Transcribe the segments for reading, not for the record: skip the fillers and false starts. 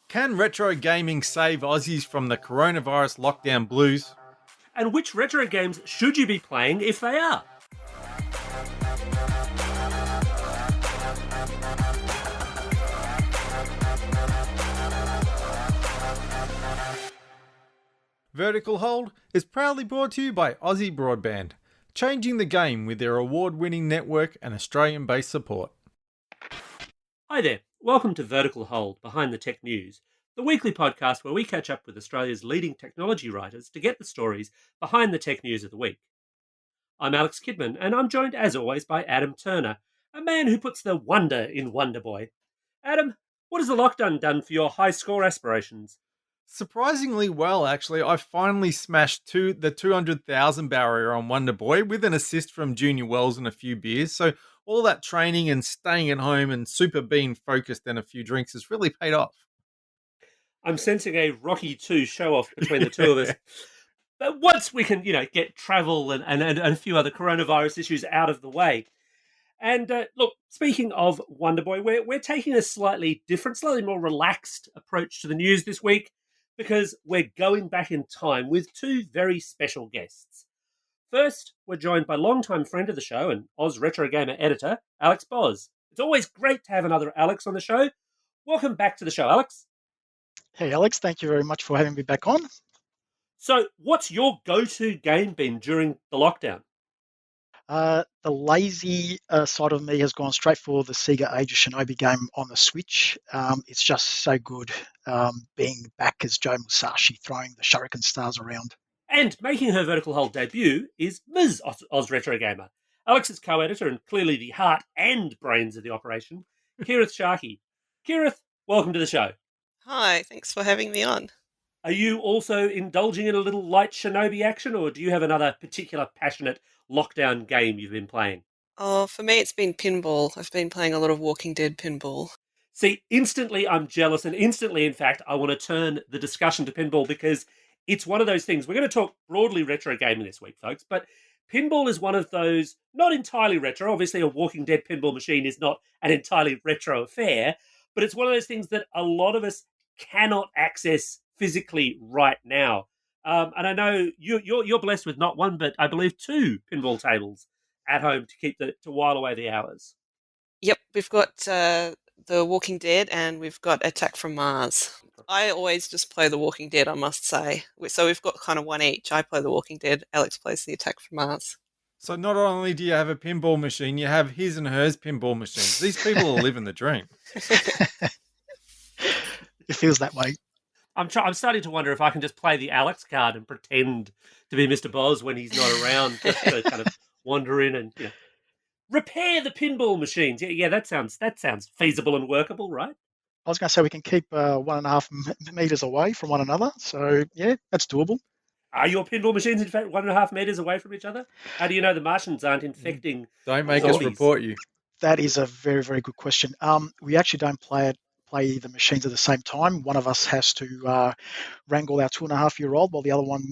Can retro gaming save Aussies from the coronavirus lockdown blues? And which retro games should you be playing if they are? Vertical Hold is proudly brought to you by Aussie Broadband, changing the game with their award-winning network and Australian-based support. Hi there, welcome to Vertical Hold, Behind the Tech News, the weekly podcast where we catch up with Australia's leading technology writers to get the stories behind the tech news of the week. I'm Alex Kidman, and I'm joined as always by Adam Turner, a man who puts the wonder in Wonder Boy. Adam, what has the lockdown done for your high score aspirations? Surprisingly well, actually. I finally smashed the 200,000 barrier on Wonder Boy with an assist from Junior Wells and a few beers. So all that training and staying at home and super being focused and a few drinks has really paid off. I'm sensing a Rocky 2 show-off between the two of us. But once we can, get travel and a few other coronavirus issues out of the way. And look, speaking of Wonder Boy, we're taking a slightly different, slightly more relaxed approach to the news this week because we're going back in time with two very special guests. First, we're joined by longtime friend of the show and AusRetroGamer editor, Alex Boz. It's always great to have another Alex on the show. Welcome back to the show, Alex. Hey, Alex, thank you very much for having me back on. So, what's your go-to game been during the lockdown? The lazy side of me has gone straight for the Sega Age of Shinobi game on the Switch. It's just so good being back as Joe Musashi throwing the shuriken stars around. And making her Vertical Hold debut is Ms. AusRetroGamer, Alex's co-editor and clearly the heart and brains of the operation, Kerith Sharkey. Kerith, welcome to the show. Hi, thanks for having me on. Are you also indulging in a little light Shinobi action, or do you have another particular passionate lockdown game you've been playing? Oh, for me, it's been pinball. I've been playing a lot of Walking Dead pinball. See, instantly I'm jealous, and instantly, in fact, I want to turn the discussion to pinball because it's one of those things. We're going to talk broadly retro gaming this week, folks, but pinball is one of those, not entirely retro. Obviously, a Walking Dead pinball machine is not an entirely retro affair, but it's one of those things that a lot of us cannot access physically right now. And I know you're blessed with not one, but I believe two pinball tables at home to while away the hours. Yep, we've got The Walking Dead and we've got Attack from Mars. I always just play The Walking Dead, I must say. So we've got kind of one each. I play The Walking Dead, Alex plays the Attack from Mars. So not only do you have a pinball machine, you have his and hers pinball machines. These people are living the dream. It feels that way. I'm starting to wonder if I can just play the Alex card and pretend to be Mr. Boz when he's not around, just to kind of wander in and repair the pinball machines. Yeah, that sounds feasible and workable, right? I was going to say we can keep 1.5 meters away from one another. So, yeah, that's doable. Are your pinball machines, in fact, 1.5 meters away from each other? How do you know the Martians aren't infecting? Don't make us report you. That is a very, very good question. We actually don't play the machines at the same time. One of us has to wrangle our 2.5-year-old while the other one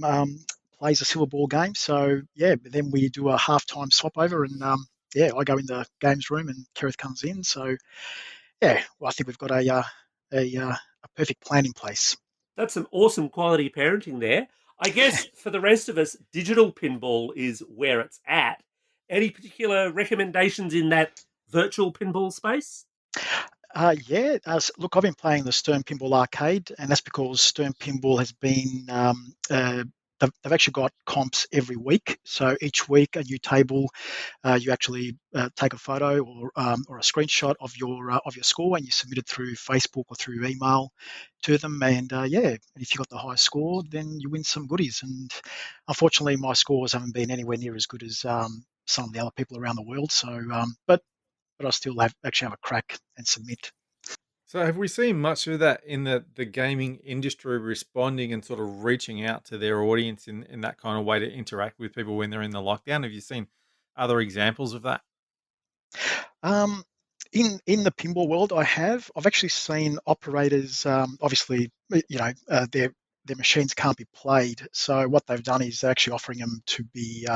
plays a silver ball game. So, yeah, then we do a halftime swap over and, I go in the games room and Kerith comes in. So, yeah, well, I think we've got a perfect plan in place. That's some awesome quality parenting there. I guess for the rest of us, digital pinball is where it's at. Any particular recommendations in that virtual pinball space? Look, I've been playing the Stern Pinball Arcade, and that's because Stern Pinball has been, they've actually got comps every week. So each week, a new table, you actually take a photo or a screenshot of your score, and you submit it through Facebook or through email to them. And and if you got the highest score, then you win some goodies. And unfortunately, my scores haven't been anywhere near as good as some of the other people around the world. So, but I still actually have a crack and submit. So have we seen much of that in the gaming industry responding and sort of reaching out to their audience in that kind of way to interact with people when they're in the lockdown? Have you seen other examples of that? In the pinball world, I've actually seen operators, obviously, their machines can't be played. So what they've done is they're actually offering them to be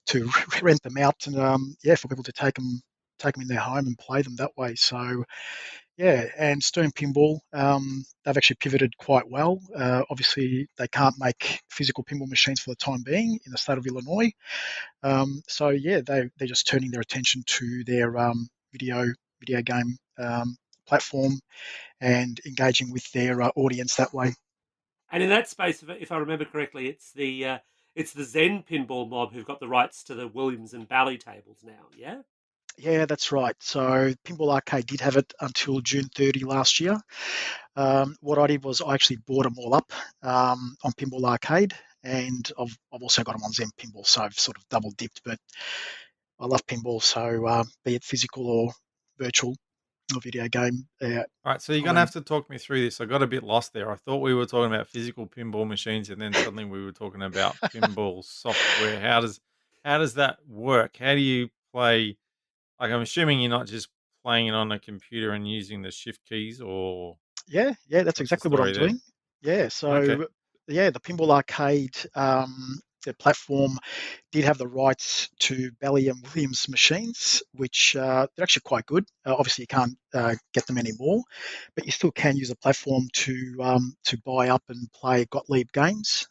to rent them out and for people to take them in their home and play them that way. So Yeah, and Stern Pinball, they've actually pivoted quite well. Obviously, they can't make physical pinball machines for the time being in the state of Illinois. So yeah, they're just turning their attention to their video game platform and engaging with their audience that way. And in that space, if I remember correctly, it's the Zen pinball mob who've got the rights to the Williams and Bally tables now. Yeah. Yeah, that's right. So Pinball Arcade did have it until June 30 last year. What I did was I actually bought them all up on Pinball Arcade, and I've also got them on Zen Pinball, so I've sort of double dipped. But I love pinball, so be it physical or virtual or video game. All right, so you're gonna I'm have to talk me through this. I got a bit lost there. I thought we were talking about physical pinball machines, and then suddenly we were talking about pinball software. How does that work? How do you play? Like, I'm assuming you're not just playing it on a computer and using the shift keys, or yeah, that's what's the exactly what I'm story there? doing. Yeah, Okay. so yeah, the Pinball Arcade the platform did have the rights to Bally and Williams machines, which they're actually quite good. Obviously, you can't get them anymore, but you still can use the platform to buy up and play Gottlieb games.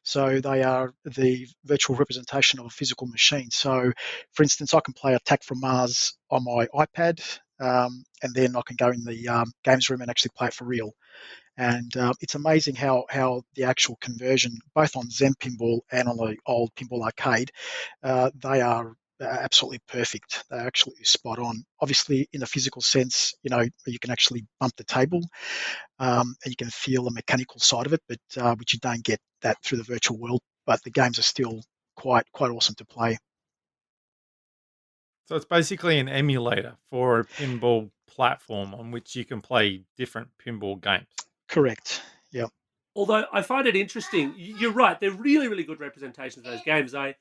So they are the virtual representation of a physical machine. So, for instance, I can play Attack from Mars on my iPad, and then I can go in the games room and actually play it for real. And it's amazing how the actual conversion, both on Zen Pinball and on the old Pinball Arcade, they are absolutely perfect. They're actually spot on. Obviously, in the physical sense, you can actually bump the table, and you can feel the mechanical side of it, but which you don't get that through the virtual world. But the games are still quite awesome to play. So it's basically an emulator for a pinball platform on which you can play different pinball games. Correct. Yeah. Although I find it interesting, you're right. They're really, really good representations of those games. I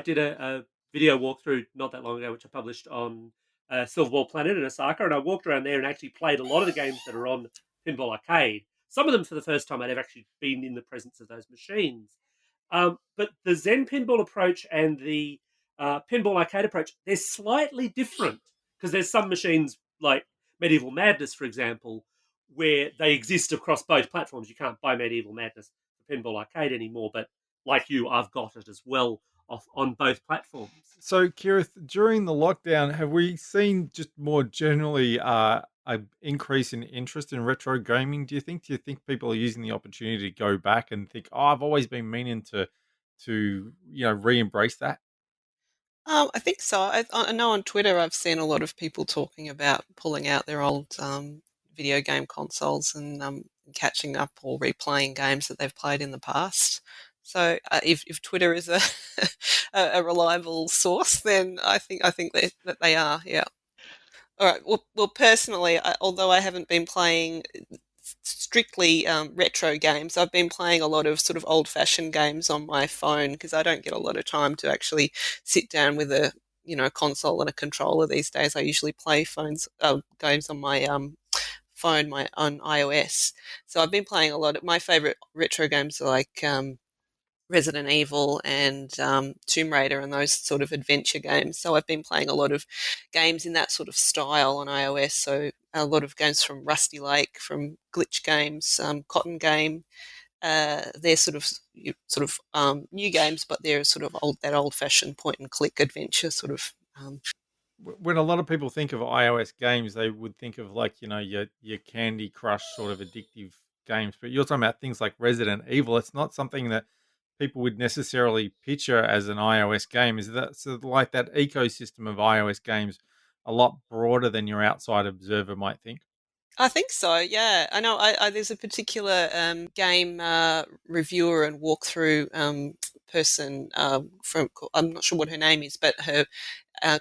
did a video walkthrough not that long ago, which I published on Silverball Planet in Osaka, and I walked around there and actually played a lot of the games that are on Pinball Arcade. Some of them for the first time I'd ever actually been in the presence of those machines. But the Zen Pinball approach and the Pinball Arcade approach, they're slightly different because there's some machines like Medieval Madness, for example, where they exist across both platforms. You can't buy Medieval Madness for Pinball Arcade anymore, but like you, I've got it as well on both platforms. So, Kerith, during the lockdown, have we seen just more generally a increase in interest in retro gaming? Do you think people are using the opportunity to go back and think, "Oh, I've always been meaning to re-embrace that"? I think so. I know on Twitter I've seen a lot of people talking about pulling out their old video game consoles and catching up or replaying games that they've played in the past. So if Twitter is a a reliable source, then I think that they are. Yeah. All right. Well, personally, although I haven't been playing strictly retro games, I've been playing a lot of sort of old-fashioned games on my phone because I don't get a lot of time to actually sit down with a console and a controller these days. I usually play games on my phone, my on iOS. So I've been playing a lot of my favorite retro games are like Resident Evil and Tomb Raider and those sort of adventure games. So I've been playing a lot of games in that sort of style on iOS. So a lot of games from Rusty Lake, from Glitch Games, Cotton Game. They're new games, but they're sort of old-fashioned point and click adventure sort of. When a lot of people think of iOS games, they would think of, like, your Candy Crush sort of addictive games. But you're talking about things like Resident Evil. It's not something that people would necessarily picture as an iOS game. Is that so? Like, that ecosystem of iOS games a lot broader than your outside observer might think? I think so. Yeah, I know. There's a particular game reviewer and walkthrough person from. I'm not sure what her name is, but her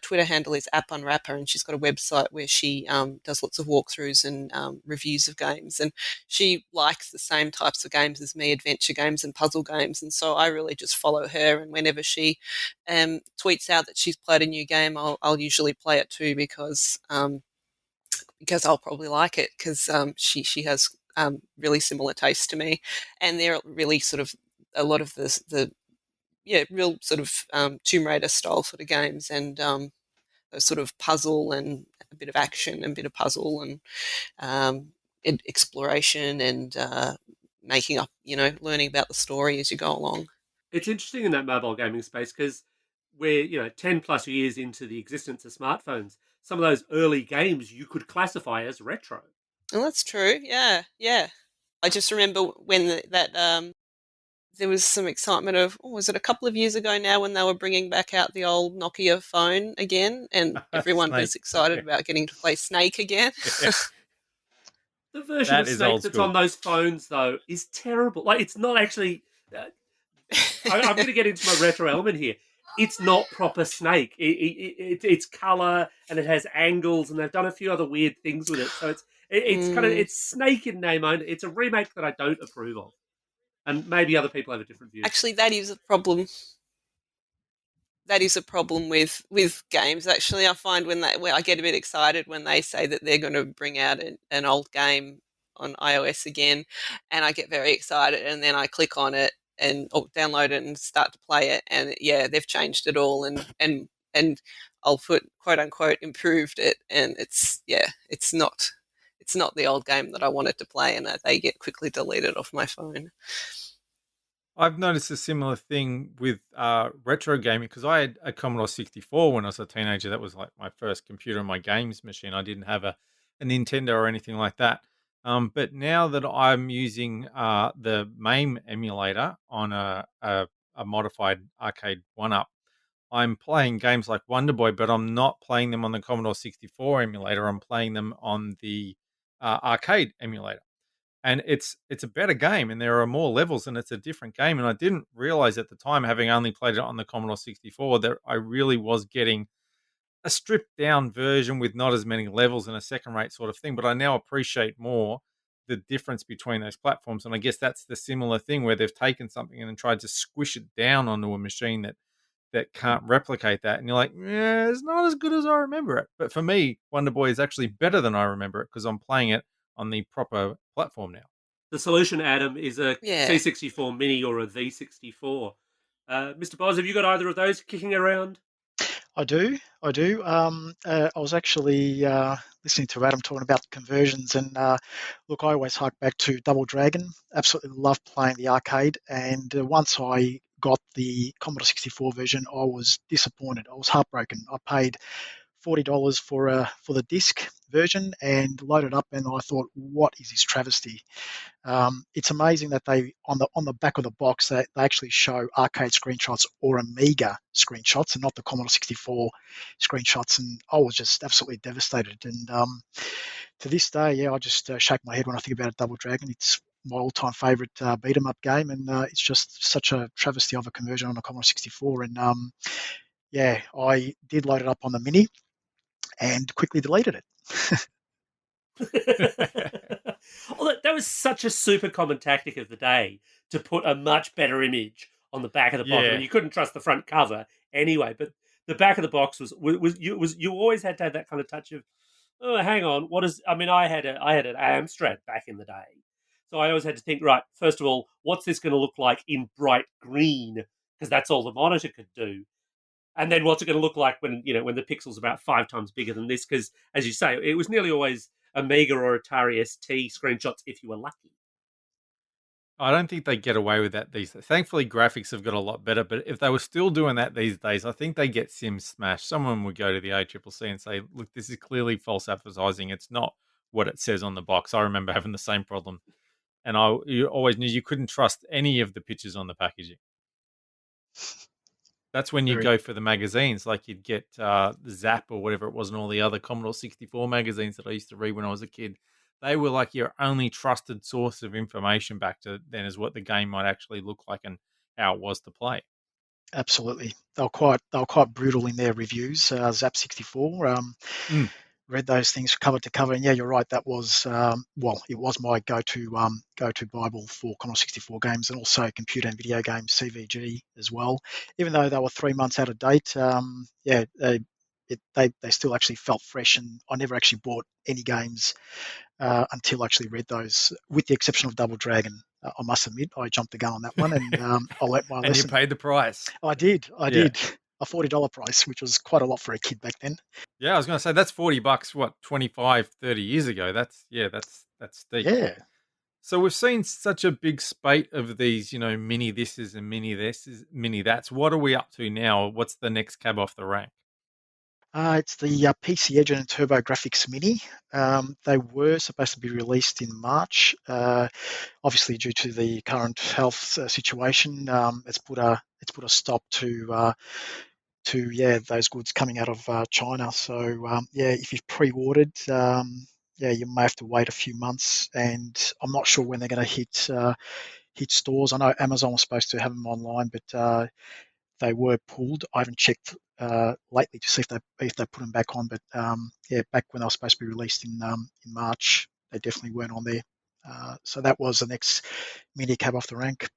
Twitter handle is App Unwrapper, and she's got a website where she does lots of walkthroughs and reviews of games. And she likes the same types of games as me, adventure games and puzzle games. And so I really just follow her. And whenever she tweets out that she's played a new game, I'll usually play it too because I'll probably like it because she has really similar tastes to me, and they're really sort of a lot of the real sort of Tomb Raider style sort of games, and sort of puzzle and a bit of action and a bit of puzzle and exploration and making up, learning about the story as you go along. It's interesting in that mobile gaming space because we're 10 plus years into the existence of smartphones. Some of those early games you could classify as retro. Well, that's true. Yeah, yeah. I just remember when there was some excitement of, was it a couple of years ago now when they were bringing back out the old Nokia phone again, and everyone was excited about getting to play Snake again. The version of Snake that's on those phones, though, is terrible. Like, it's not actually... I'm going to get into my retro element here. It's not proper Snake. It's color and it has angles, and they've done a few other weird things with it. So it's Snake in name only. It's a remake that I don't approve of, and maybe other people have a different view. Actually, that is a problem. That is a problem with games. Actually, I find when I get a bit excited when they say that they're going to bring out an old game on iOS again, and I get very excited, and then I click on it and download it and start to play it, and they've changed it all, and I'll put quote unquote improved it, and it's not the old game that I wanted to play, and they get quickly deleted off my phone. I've noticed a similar thing with retro gaming because I had a Commodore 64 when I was a teenager. That was like my first computer and my games machine. I didn't have a Nintendo or anything like that. But now that I'm using the MAME emulator on a modified arcade 1-up, I'm playing games like Wonder Boy, but I'm not playing them on the Commodore 64 emulator. I'm playing them on the arcade emulator. And it's a better game, and there are more levels, and it's a different game. And I didn't realize at the time, having only played it on the Commodore 64, that I really was getting a stripped down version with not as many levels and a second rate sort of thing. But I now appreciate more the difference between those platforms. And I guess that's the similar thing where they've taken something and then tried to squish it down onto a machine that can't replicate that. And you're like, yeah, it's not as good as I remember it. But for me, Wonder Boy is actually better than I remember it because I'm playing it on the proper platform now. The solution, Adam, is a C64 Mini or a V64. Mr. Boz, have you got either of those kicking around? I do. I was actually listening to Adam talking about conversions, and look, I always hark back to Double Dragon. Absolutely love playing the arcade, and once I got the Commodore 64 version, I was disappointed. I was heartbroken. I paid $40 for the disc version and loaded up, and I thought, what is this travesty? It's amazing that they on the back of the box they actually show arcade screenshots or Amiga screenshots and not the Commodore 64 screenshots, and I was just absolutely devastated. And to this day, I just shake my head when I think about Double Dragon. It's my all-time favorite beat 'em up game, and it's just such a travesty of a conversion on a Commodore 64. And I did load it up on the Mini and quickly deleted it. Well, that was such a super common tactic of the day, to put a much better image on the back of the box. I mean, you couldn't trust the front cover anyway, but the back of the box was you always had to have that kind of touch of, oh, hang on, what is? I mean, I had an Amstrad back in the day, so I always had to think, right, first of all, what's this going to look like in bright green, because that's all the monitor could do. And then what's it going to look like when the pixel's about 5 times bigger than this? Because, as you say, it was nearly always Amiga or Atari ST screenshots if you were lucky. I don't think they get away with that these days. Thankfully, graphics have got a lot better. But if they were still doing that these days, I think they get sim smashed. Someone would go to the ACCC and say, look, this is clearly false advertising. It's not what it says on the box. I remember having the same problem. And you always knew you couldn't trust any of the pictures on the packaging. That's when you go for the magazines, like you'd get Zap or whatever it was, and all the other Commodore 64 magazines that I used to read when I was a kid. They were like your only trusted source of information back to then, is what the game might actually look like and how it was to play. Absolutely, they were quite brutal in their reviews. Zap 64. Read those things cover to cover, and you're right. That was it was my go-to Bible for Commodore 64 games, and also computer and video games, CVG as well. Even though they were 3 months out of date, they still actually felt fresh, and I never actually bought any games until I actually read those, with the exception of Double Dragon. I must admit, I jumped the gun on that one, and I learnt my lesson. And you paid the price. I did. a $40 price, which was quite a lot for a kid back then. Yeah, I was going to say that's $40. What, 25, 30 years ago? That's steep. Yeah. So we've seen such a big spate of these, mini thises and mini thises, mini that's. What are we up to now? What's the next cab off the rank? It's the PC Engine and TurboGrafx Mini. They were supposed to be released in March. Obviously, due to the current health situation, it's put a stop to those goods coming out of China. So if you've pre-ordered, you may have to wait a few months, and I'm not sure when they're going to hit stores. I know Amazon was supposed to have them online, but they were pulled. I haven't checked lately to see if they put them back on, but back when they were supposed to be released in March, they definitely weren't on there. So that was the next mini cab off the rank.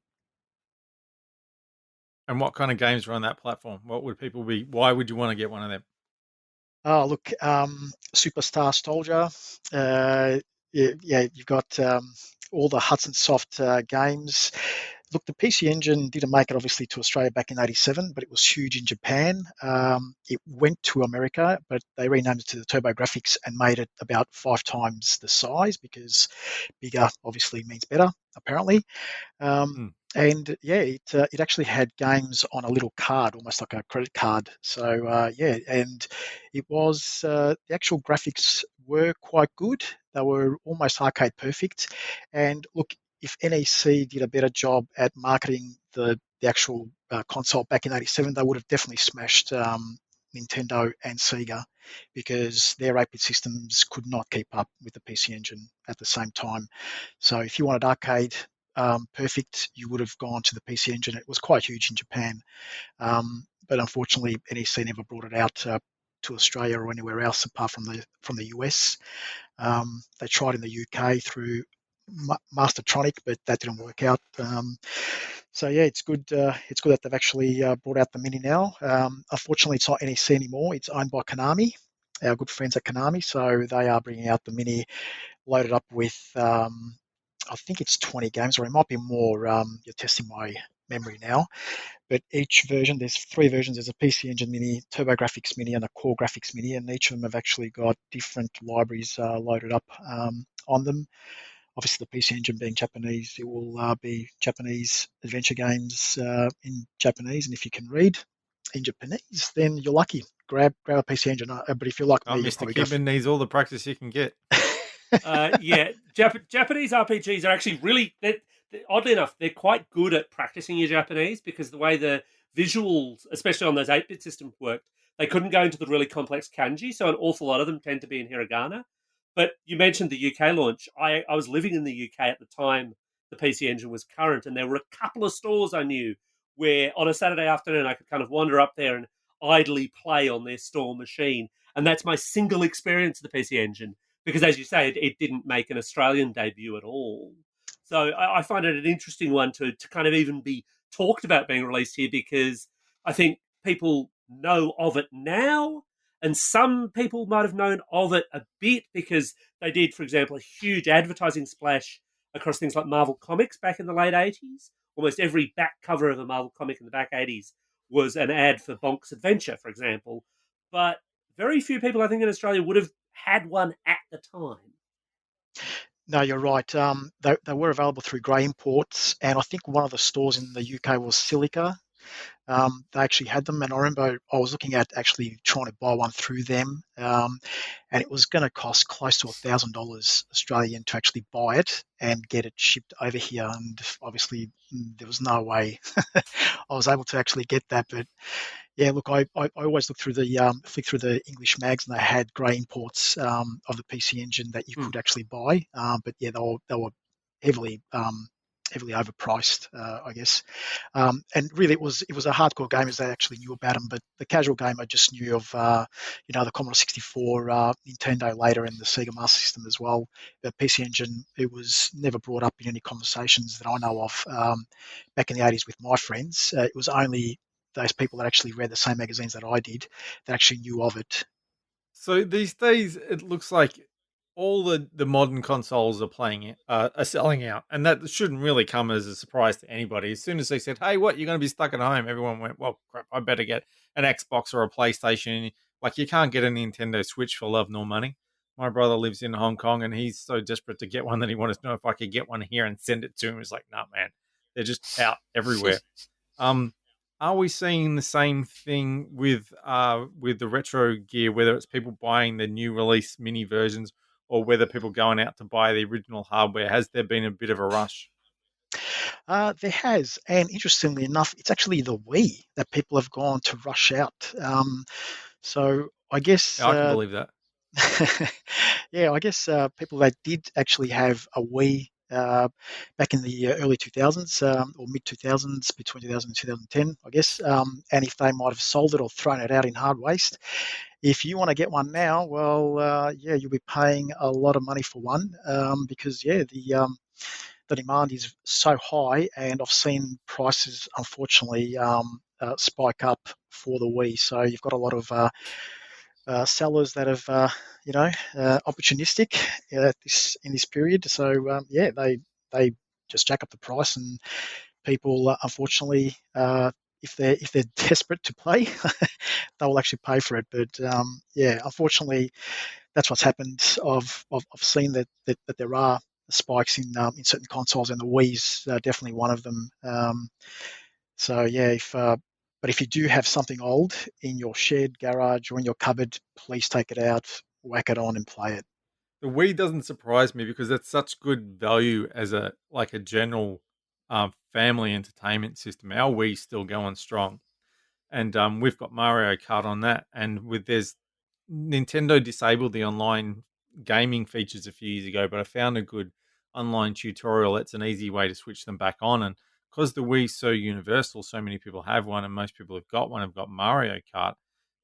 And what kind of games are on that platform? What would people be? Why would you want to get one of them? Oh, look, Superstar Soldier. You've got all the Hudson Soft games. Look, the PC Engine didn't make it obviously to Australia back in '87, but it was huge in Japan. It went to America, but they renamed it to the TurboGrafx and made it about 5 times the size, because bigger obviously means better, apparently. And it actually had games on a little card, almost like a credit card. So and it was the actual graphics were quite good. They were almost arcade perfect. And look, if NEC did a better job at marketing the actual console back in '87, they would have definitely smashed Nintendo and Sega, because their 8-bit systems could not keep up with the PC Engine at the same time. So if you wanted arcade perfect, you would have gone to the PC Engine. It was quite huge in Japan, but unfortunately NEC never brought it out to Australia or anywhere else apart from the US. They tried in the UK through Mastertronic, but that didn't work out. So it's good. It's good that they've actually brought out the Mini now. Unfortunately, it's not NEC anymore. It's owned by Konami, our good friends at Konami. So they are bringing out the Mini loaded up with, I think it's 20 games, or it might be more. You're testing my memory now. But each version, there's 3 versions. There's a PC Engine Mini, TurboGrafx Mini, and a Core Graphics Mini, and each of them have actually got different libraries loaded up on them. Obviously, the PC Engine being Japanese, it will be Japanese adventure games in Japanese, and if you can read in Japanese, then you're lucky. Grab a PC Engine. But if you're like me, you'll Mr. probably Kidman needs all the practice he can get. Japanese RPGs are actually really, oddly enough, they're quite good at practicing your Japanese, because the way the visuals, especially on those 8-bit systems, worked, they couldn't go into the really complex kanji, so an awful lot of them tend to be in hiragana. But you mentioned the UK launch. I was living in the UK at the time the PC Engine was current, and there were a couple of stores I knew where on a Saturday afternoon I could kind of wander up there and idly play on their store machine. And that's my single experience of the PC Engine, because, as you say, it didn't make an Australian debut at all. So I find it an interesting one to kind of even be talked about being released here, because I think people know of it now, and some people might have known of it a bit because they did, for example, a huge advertising splash across things like Marvel Comics back in the late 80s. Almost every back cover of a Marvel comic in the back 80s was an ad for Bonk's Adventure, for example. But very few people, I think, in Australia would have had one at the time. No, you're right. They were available through Grey Imports, and I think one of the stores in the UK was Silica. They actually had them, and I remember I was looking at actually trying to buy one through them, and it was going to cost close to $1,000 Australian to actually buy it and get it shipped over here. And obviously, there was no way I was able to actually get that. But yeah, look, I always look through the flick through the English mags, and they had Grey Imports of the PC Engine that you could actually buy. But yeah, they were heavily heavily overpriced, I guess. And really, it was a hardcore gamers that actually knew about them, but the casual gamer just knew of the Commodore 64, Nintendo later, and the Sega Master System as well. The PC Engine, it was never brought up in any conversations that I know of back in the 80s with my friends. It was only those people that actually read the same magazines that I did that actually knew of it. So these days, it looks like all the modern consoles are are selling out, and that shouldn't really come as a surprise to anybody. As soon as they said, "Hey, what, you're going to be stuck at home?" Everyone went, "Well, crap, I better get an Xbox or a PlayStation." Like, you can't get a Nintendo Switch for love nor money. My brother lives in Hong Kong, and he's so desperate to get one that he wanted to know if I could get one here and send it to him. It's like, nah, man, they're just out everywhere. Um, are we seeing the same thing with the retro gear, whether it's people buying the new release mini versions or whether people going out to buy the original hardware? Has there been a bit of a rush? There has, and interestingly enough, it's actually the Wii that people have gone to rush out. So I guess Yeah, I can believe that. yeah, I guess people that did actually have a Wii back in the early 2000s or mid 2000s, between 2000 and 2010, I guess, and if they might have sold it or thrown it out in hard waste, if you want to get one now, well, yeah, you'll be paying a lot of money for one because, yeah, the demand is so high, and I've seen prices, unfortunately, spike up for the Wii. So you've got a lot of sellers that have, opportunistic this in this period. So yeah, they just jack up the price, and people, unfortunately, if they're desperate to play, they will actually pay for it. But yeah, unfortunately, that's what's happened. I've seen that there are spikes in certain consoles, and the Wii's definitely one of them. So yeah, but if you do have something old in your shed, garage, or in your cupboard, please take it out, whack it on, and play it. The Wii doesn't surprise me because it's such good value as a general family entertainment system. Our Wii's still going strong, and we've got Mario Kart on that. And with there's Nintendo disabled the online gaming features a few years ago, but I found a good online tutorial. It's an easy way to switch them back on. And because the Wii's so universal, so many people have one, and most people have got one, have got Mario Kart.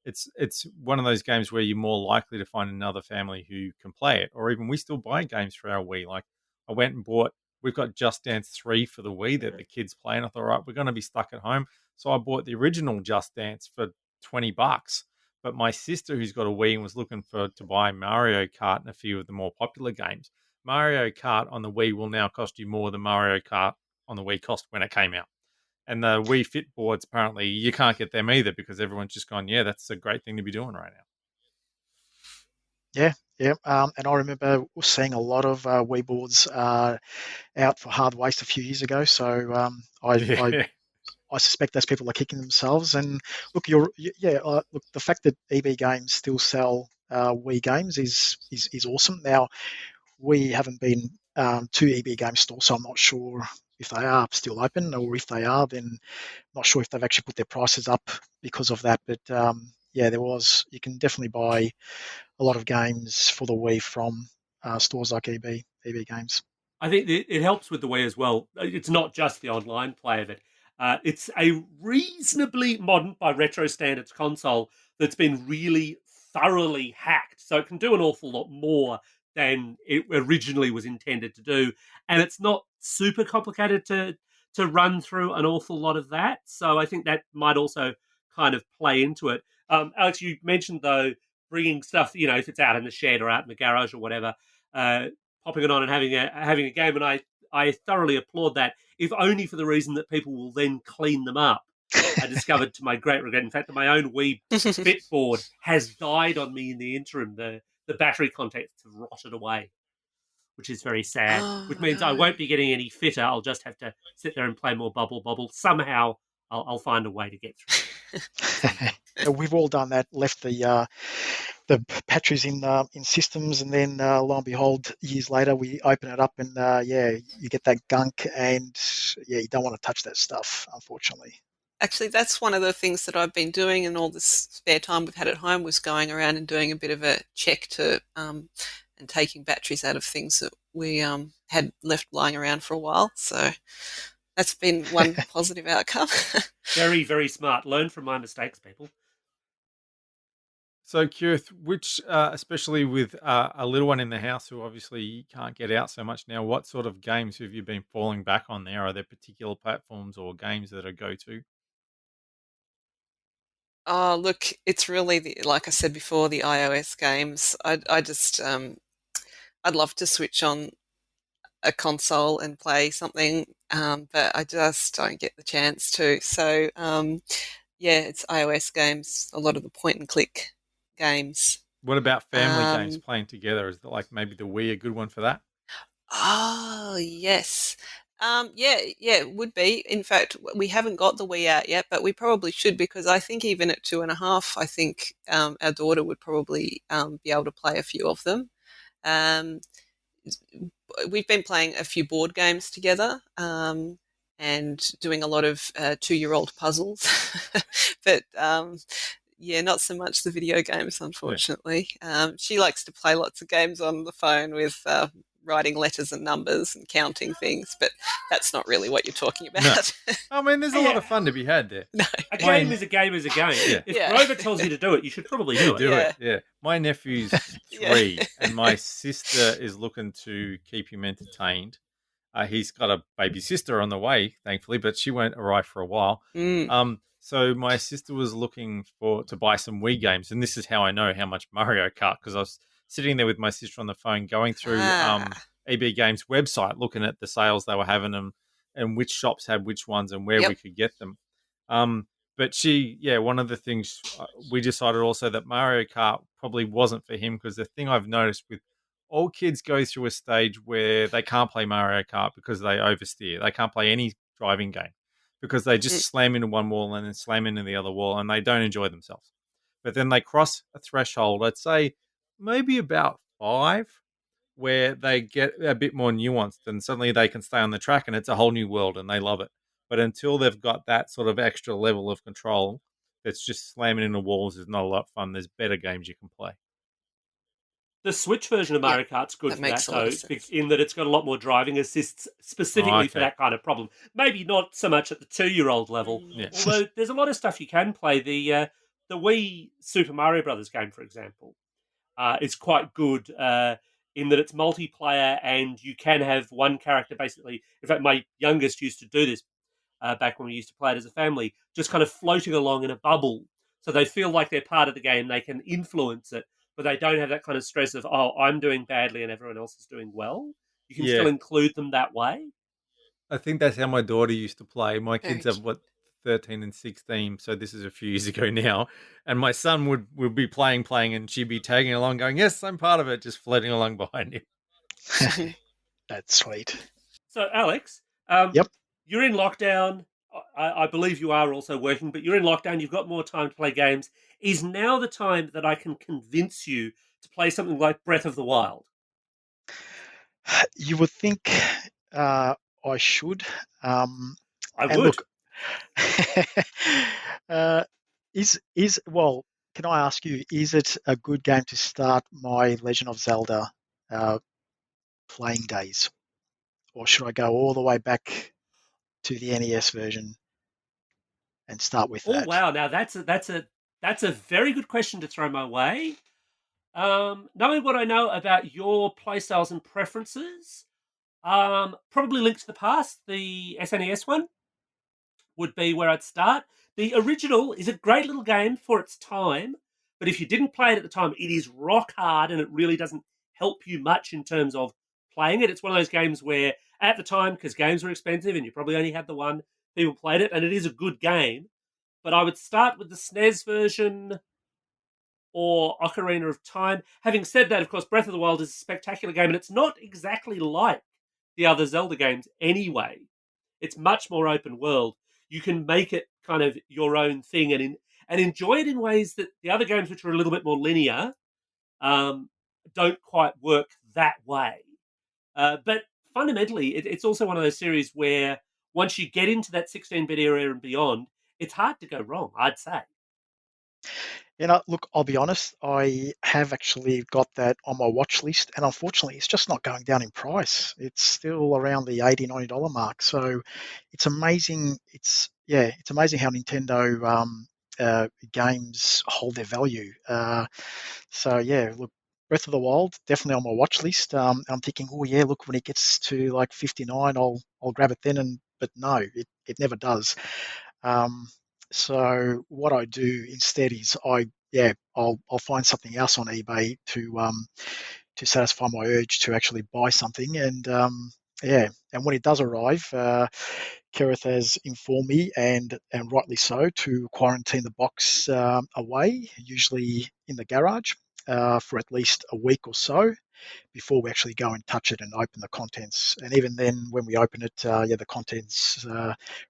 It's one of those games where you're more likely to find another family who can play it, or even we still buy games for our Wii. Like, I went and bought. We've got Just Dance 3 for the Wii that the kids play, and I thought, right, we're going to be stuck at home, so I bought the original Just Dance for $20. But my sister, who's got a Wii and was looking for to buy Mario Kart and a few of the more popular games, Mario Kart on the Wii will now cost you more than Mario Kart on the Wii cost when it came out. And the Wii Fit boards, apparently, you can't get them either because everyone's just gone, yeah, that's a great thing to be doing right now. Yeah, yeah. And I remember seeing a lot of Wii boards out for hard waste a few years ago. So Yeah. I suspect those people are kicking themselves. And look, look, the fact that EB Games still sell Wii games is awesome. Now, we haven't been to EB Games store, so I'm not sure if they are still open, or if they are, then not sure if they've actually put their prices up because of that. But yeah, you can definitely buy a lot of games for the Wii from stores like EB Games. I think it helps with the Wii as well. It's not just the online play of it. It's a reasonably modern, by retro standards, console that's been really thoroughly hacked. So it can do an awful lot more than it originally was intended to do. And it's not super complicated to run through an awful lot of that. So I think that might also kind of play into it. Alex, you mentioned, though, bringing stuff, if it's out in the shed or out in the garage or whatever, uh, popping it on and having a game, and I thoroughly applaud that, if only for the reason that people will then clean them up. I discovered, to my great regret, in fact, that my own Wii Fit board has died on me in the interim. The battery contacts have rotted away, which is very sad. Which Oh means I no. won't be getting any fitter. I'll just have to sit there and play more Bubble Bobble. Somehow, I'll find a way to get through it somehow. We've all done that. Left the batteries in systems, and then lo and behold, years later, we open it up, and yeah, you get that gunk, and yeah, you don't want to touch that stuff, unfortunately. Actually, that's one of the things that I've been doing in all this spare time we've had at home, was going around and doing a bit of a check and taking batteries out of things that we had left lying around for a while. So that's been one positive outcome. Very, very smart. Learn from my mistakes, people. So, Kerith, especially with a little one in the house who obviously can't get out so much now, what sort of games have you been falling back on there? Are there particular platforms or games that are go to? Oh, look, it's really like I said before, the iOS games. I just I'd love to switch on a console and play something, but I just don't get the chance to. So, yeah, it's iOS games, a lot of the point and click games. What about family games Um, playing together? Is like maybe the Wii a good one for that? oh, yes. Yeah, it would be. In fact, we haven't got the Wii out yet, but we probably should, because I think even at 2.5, I think our daughter would probably be able to play a few of them. Um, we've been playing a few board games together, and doing a lot of 2-year-old puzzles, but yeah, not so much the video games, unfortunately. She likes to play lots of games on the phone with writing letters and numbers and counting things, but that's not really what you're talking about. No. I mean, there's a lot of fun to be had there. No. A game is a game is a game. Yeah. If Yeah. Grover tells you to do it, you should probably do it. Do Yeah. it, yeah. My nephew's 3, and my sister is looking to keep him entertained. He's got a baby sister on the way, thankfully, but she won't arrive for a while. So my sister was looking to buy some Wii games, and this is how I know how much Mario Kart, because I was sitting there with my sister on the phone going through EB Games website, looking at the sales they were having and which shops had which ones and where we could get them. But one of the things we decided also that Mario Kart probably wasn't for him, because the thing I've noticed with all kids go through a stage where they can't play Mario Kart because they oversteer. They can't play any driving game because they just slam into one wall and then slam into the other wall, and they don't enjoy themselves. But then they cross a threshold, I'd say maybe about 5, where they get a bit more nuanced, and suddenly they can stay on the track and it's a whole new world and they love it. But until they've got that sort of extra level of control, it's just slamming into walls is not a lot of fun. There's better games you can play. The Switch version of Mario Kart's good for that, though, in that it's got a lot more driving assists specifically for that kind of problem. Maybe not so much at the 2-year-old level, although there's a lot of stuff you can play. The Wii Super Mario Brothers game, for example, is quite good in that it's multiplayer and you can have one character basically. In fact, my youngest used to do this back when we used to play it as a family, just kind of floating along in a bubble. So they feel like they're part of the game. They can influence it, but they don't have that kind of stress of, oh, I'm doing badly and everyone else is doing well. You can still include them that way. I think that's how my daughter used to play. My kids have, 13 and 16, so this is a few years ago now. And my son would be playing, and she'd be tagging along going, yes, I'm part of it, just floating along behind him. That's sweet. So, Alex, you're in lockdown. I believe you are also working, but you're in lockdown. You've got more time to play games. Is now the time that I can convince you to play something like Breath of the Wild? You would think I should. I would. Look, can I ask you, is it a good game to start my Legend of Zelda playing days? Or should I go all the way back to the NES version and start with that? Oh wow! Now that's a very good question to throw my way. Knowing what I know about your playstyles and preferences, probably Link to the Past, the SNES one, would be where I'd start. The original is a great little game for its time, but if you didn't play it at the time, it is rock hard and it really doesn't help you much in terms of playing it. It's one of those games where at the time, because games were expensive and you probably only had the one, people played it, and it is a good game. But I would start with the SNES version or Ocarina of Time. Having said that, of course, Breath of the Wild is a spectacular game, and it's not exactly like the other Zelda games anyway. It's much more open world. You can make it kind of your own thing and enjoy it in ways that the other games, which are a little bit more linear, don't quite work that way. But fundamentally, it's also one of those series where once you get into that 16-bit era and beyond, it's hard to go wrong, I'd say. Look, I'll be honest, I have actually got that on my watch list, and unfortunately, it's just not going down in price. It's still around the $80, $90 mark. So it's amazing. It's amazing how Nintendo games hold their value. Look, Breath of the Wild, definitely on my watch list. I'm thinking, oh yeah, look, when it gets to like 59, I'll grab it then. But no, it never does. So what I do instead is I'll find something else on eBay satisfy my urge to actually buy something. And and when it does arrive, Kerith has informed me, and rightly so, to quarantine the box away, usually in the garage, for at least a week or so before we actually go and touch it and open the contents. And even then, when we open it, the contents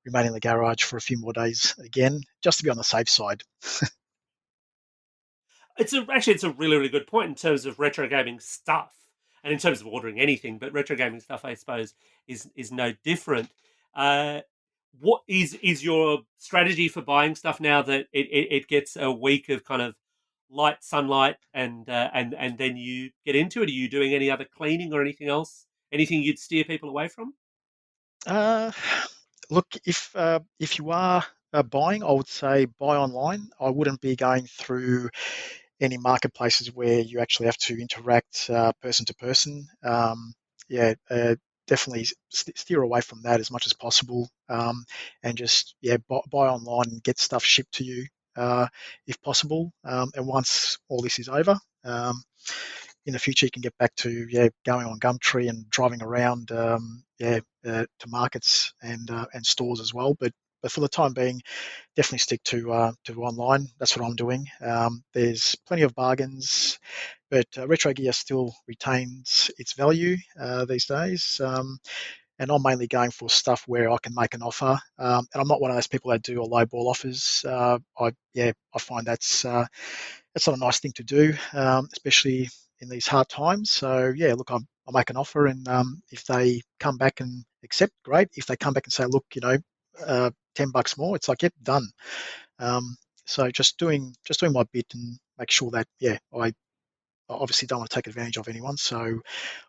remain in the garage for a few more days again, just to be on the safe side. It's a really, really good point in terms of retro gaming stuff, and in terms of ordering anything. But retro gaming stuff, I suppose, is no different. What is your strategy for buying stuff now that it gets a week of kind of light sunlight and then you get into it? Are you doing any other cleaning or anything else? Anything you'd steer people away from? Look, if you are buying, I would say buy online. I wouldn't be going through any marketplaces where you actually have to interact person to person. Definitely steer away from that as much as possible, and just buy online and get stuff shipped to you if possible. And once all this is over, in the future you can get back to going on Gumtree and driving around to markets and stores as well. But for the time being, definitely stick to online. That's what I'm doing. There's plenty of bargains, but retro gear still retains its value these days. And I'm mainly going for stuff where I can make an offer. And I'm not one of those people that do a low ball offers. I find that's not a nice thing to do, especially in these hard times. So look, I'll make an offer, and if they come back and accept, great. If they come back and say, look, $10 more, it's like, yep, done. So just doing my bit and make sure that I obviously don't want to take advantage of anyone. So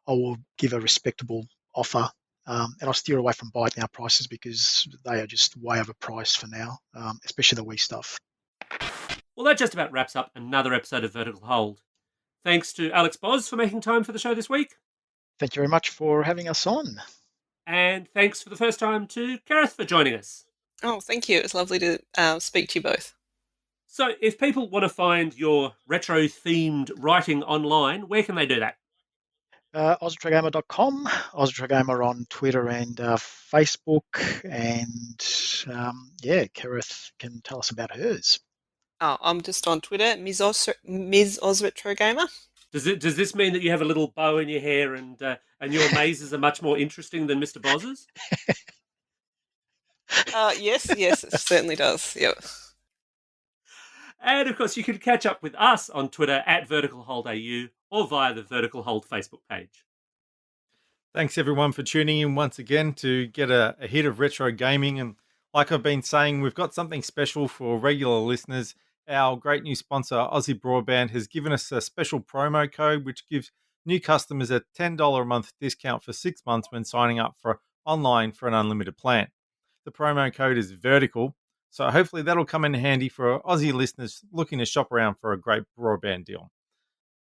I will give a respectable offer, and I'll steer away from buy it now prices because they are just way overpriced for now, especially the Wii stuff. Well, that just about wraps up another episode of Vertical Hold. Thanks to Alex Boz for making time for the show this week. Thank you very much for having us on. And thanks for the first time to Kerith for joining us. Oh, thank you. It was lovely to speak to you both. So if people want to find your retro-themed writing online, where can they do that? AusRetroGamer.com, AusRetroGamer on Twitter and Facebook, and Kerith can tell us about hers. Oh, I'm just on Twitter, Ms. AusRetroGamer. Does this mean that you have a little bow in your hair and your mazes are much more interesting than Mr. Boz's? Yes, it certainly does. Yep. And of course, you can catch up with us on Twitter at VerticalHoldAU or via the Vertical Hold Facebook page. Thanks everyone for tuning in once again to get a hit of retro gaming. And like I've been saying, we've got something special for regular listeners. Our great new sponsor, Aussie Broadband, has given us a special promo code which gives new customers a $10 a month discount for 6 months when signing up for online for an unlimited plan. The promo code is Vertical, so hopefully that'll come in handy for Aussie listeners looking to shop around for a great broadband deal.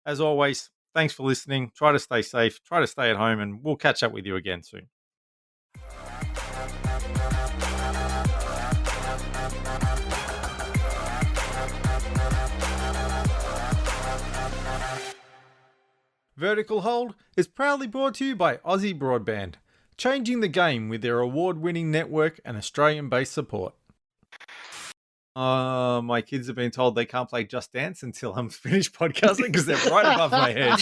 As always, thanks for listening. Try to stay safe, try to stay at home, and we'll catch up with you again soon. Vertical Hold is proudly brought to you by Aussie Broadband, changing the game with their award-winning network and Australian-based support. My kids have been told they can't play Just Dance until I'm finished podcasting because they're right above my head.